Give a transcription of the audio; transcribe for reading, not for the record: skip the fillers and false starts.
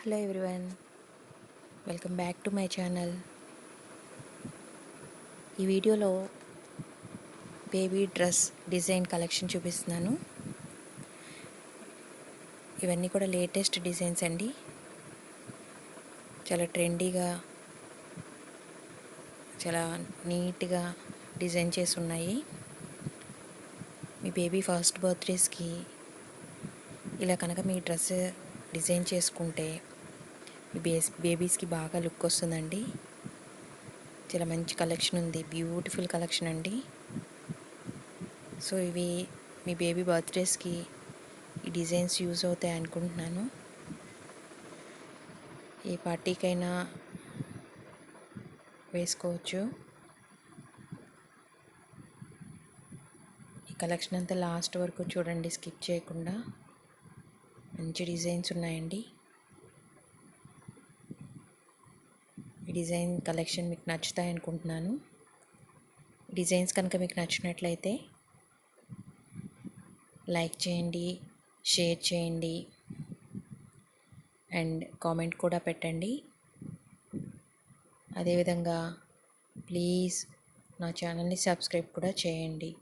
Hello everyone, welcome back to my channel. ఈ వీడియోలో baby dress design collection చూపిస్తున్నాను. ఇవన్నీ కూడా లేటెస్ట్ డిజైన్స్ అండి. చాలా ట్రెండీగా, చాలా నీట్గా డిజైన్ చేసి ఉన్నాయి. మీ బేబీ ఫస్ట్ బర్త్డేస్కి ఇలా కనుక మీ డ్రెస్ డిజైన్ చేసుకుంటే మీ బేబీస్కి బాగా లుక్ వస్తుందండి. చాలా మంచి కలెక్షన్ ఉంది, బ్యూటిఫుల్ కలెక్షన్ అండి. సో ఇవి మీ బేబీ బర్త్డేస్కి ఈ డిజైన్స్ యూజ్ అవుతాయి అనుకుంటున్నాను. ఏ పార్టీకైనా వేసుకోవచ్చు. ఈ కలెక్షన్ అంతా లాస్ట్ వరకు చూడండి, స్కిప్ చేయకుండా. మంచి డిజైన్స్ ఉన్నాయండి. ఈ డిజైన్ కలెక్షన్ మీకు నచ్చుతాయి అనుకుంటున్నాను. డిజైన్స్ కనుక మీకు నచ్చినట్లయితే లైక్ చేయండి, షేర్ చేయండి అండ్ కామెంట్ కూడా పెట్టండి. అదేవిధంగా ప్లీజ్ నా ఛానల్ని సబ్స్క్రైబ్ కూడా చేయండి.